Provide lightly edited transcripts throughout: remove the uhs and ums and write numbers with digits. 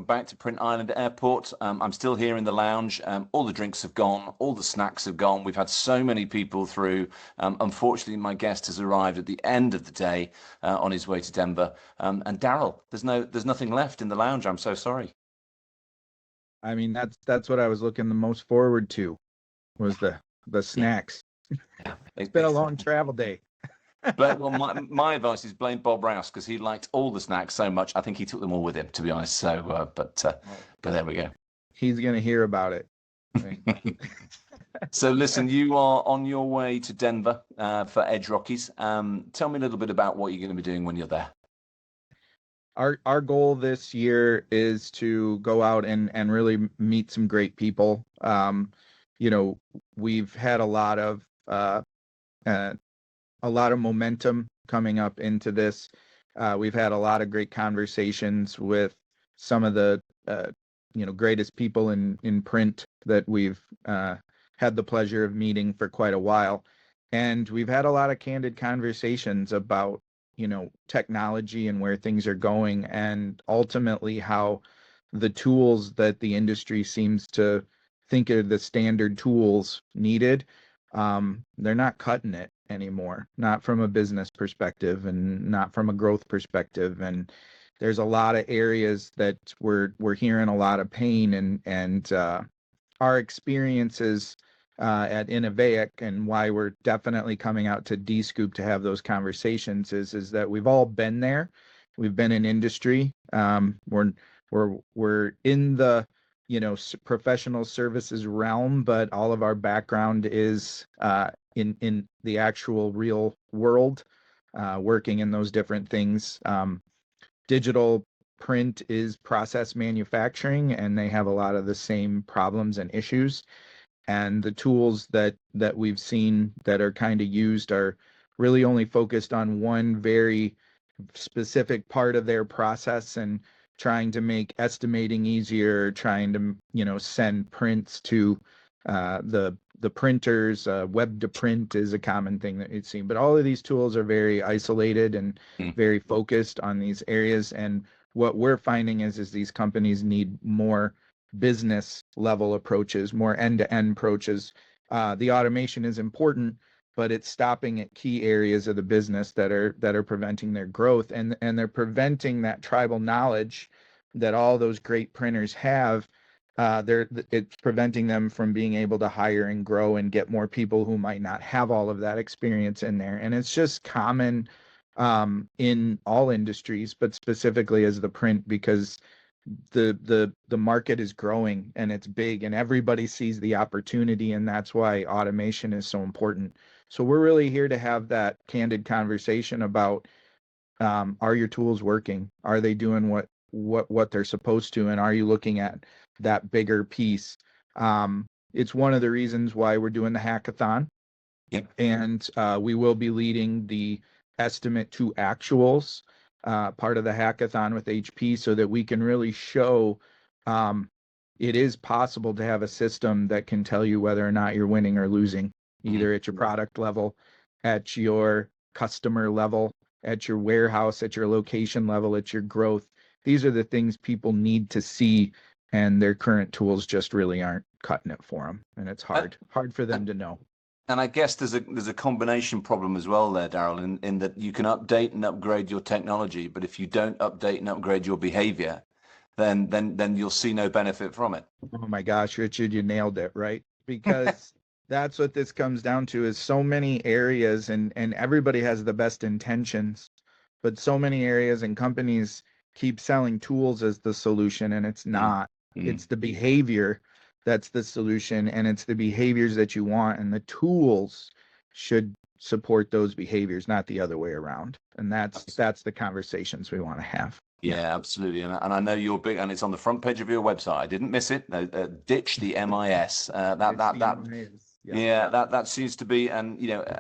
back to Print Island Airport. I'm still here in the lounge. All the drinks have gone, all the snacks have gone. We've had so many people through. Unfortunately, my guest has arrived at the end of the day on his way to Denver. And Daryl, there's nothing left in the lounge. I'm so sorry. I mean, that's what I was looking the most forward to, was the snacks. Yeah. It's been a long travel day. Well, my advice is blame Bob Rouse, because he liked all the snacks so much. I think he took them all with him, to be honest. So, but there we go. He's going to hear about it. So listen, you are on your way to Denver for Edge Rockies. Tell me a little bit about what you're going to be doing when you're there. Our goal this year is to go out and really meet some great people. We've had a lot of momentum coming up into this. We've had a lot of great conversations with some of the greatest people in print that we've had the pleasure of meeting for quite a while, and we've had a lot of candid conversations about technology and where things are going, and ultimately how the tools that the industry seems to think are the standard tools needed, they're not cutting it anymore, not from a business perspective and not from a growth perspective. And there's a lot of areas that we're hearing a lot of pain, and our experiences at Innovaic, and why we're definitely coming out to D-Scoop to have those conversations is that we've all been there. We've been in industry. We're in the professional services realm, but all of our background is in the actual real world, working in those different things. Digital print is process manufacturing, and they have a lot of the same problems and issues. And the tools that we've seen that are kind of used are really only focused on one very specific part of their process, and trying to make estimating easier, trying to send prints to the printers. Web to print is a common thing that you'd seen, but all of these tools are very isolated and very focused on these areas. And what we're finding is these companies need more business level approaches, more end-to-end approaches. The automation is important, but it's stopping at key areas of the business that are preventing their growth, and they're preventing that tribal knowledge that all those great printers have. It's preventing them from being able to hire and grow and get more people who might not have all of that experience in there. And it's just common in all industries, but specifically as the print, because the market is growing and it's big, and everybody sees the opportunity, and that's why automation is so important. So we're really here to have that candid conversation about, are your tools working? Are they doing what they're supposed to? And are you looking at that bigger piece? It's one of the reasons why we're doing the Hack-A-Thon. Yep. And we will be leading the estimate to actuals part of the Hack-A-Thon with HP, so that we can really show it is possible to have a system that can tell you whether or not you're winning or losing, either at your product level, at your customer level, at your warehouse, at your location level, at your growth. These are the things people need to see, and their current tools just really aren't cutting it for them, and it's hard for them to know. And I guess there's a combination problem as well there, Daryl, in that you can update and upgrade your technology, but if you don't update and upgrade your behavior, then you'll see no benefit from it. Oh my gosh, Richard, you nailed it, right? Because that's what this comes down to, is so many areas, and everybody has the best intentions, but so many areas and companies keep selling tools as the solution, and it's not. It's the behavior that's the solution, and it's the behaviors that you want, and the tools should support those behaviors, not the other way around. And that's the conversations we want to have. Yeah, absolutely. And I know you're big, and it's on the front page of your website. I didn't miss it. Ditch the MIS. That seems to be, and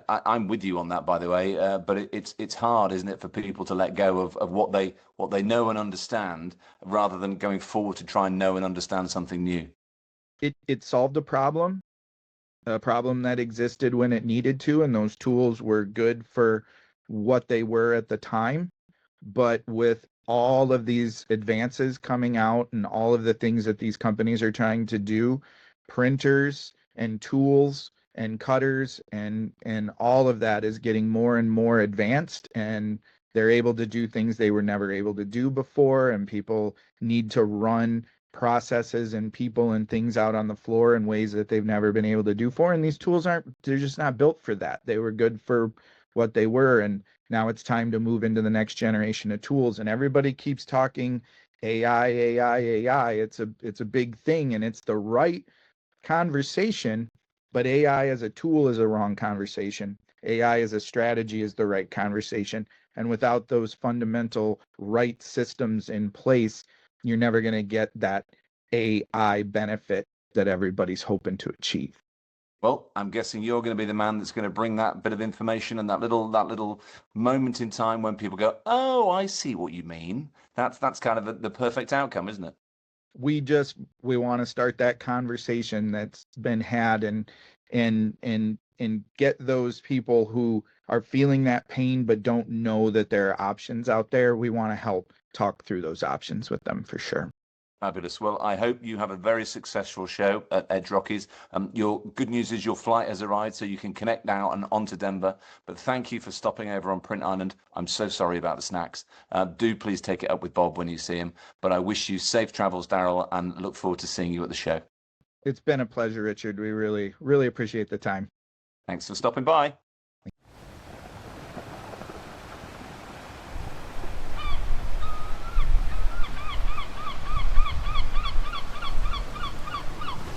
I'm with you on that, by the way. But it's hard, isn't it, for people to let go of what they know and understand, rather than going forward to try and know and understand something new. It solved a problem that existed when it needed to, and those tools were good for what they were at the time. But with all of these advances coming out and all of the things that these companies are trying to do, printers and tools and cutters and all of that is getting more and more advanced, and they're able to do things they were never able to do before, and people need to run processes and people and things out on the floor in ways that they've never been able to do before. And these tools they're just not built for that. They were good for what they were, and now it's time to move into the next generation of tools. And everybody keeps talking AI, AI, AI. It's a big thing, and it's the right conversation, but AI as a tool is a wrong conversation. AI as a strategy is the right conversation. And without those fundamental right systems in place, you're never going to get that AI benefit that everybody's hoping to achieve. Well, I'm guessing you're going to be the man that's going to bring that bit of information and that little moment in time when people go, "Oh, I see what you mean." That's kind of the perfect outcome, isn't it? We want to start that conversation that's been had, and get those people who are feeling that pain but don't know that there are options out there. We want to help talk through those options with them for sure. Fabulous. Well, I hope you have a very successful show at Edge Rockies. Your good news is your flight has arrived, so you can connect now and on to Denver. But thank you for stopping over on Print Island. I'm so sorry about the snacks. Do please take it up with Bob when you see him. But I wish you safe travels, Daryl, and look forward to seeing you at the show. It's been a pleasure, Richard. We really, really appreciate the time. Thanks for stopping by.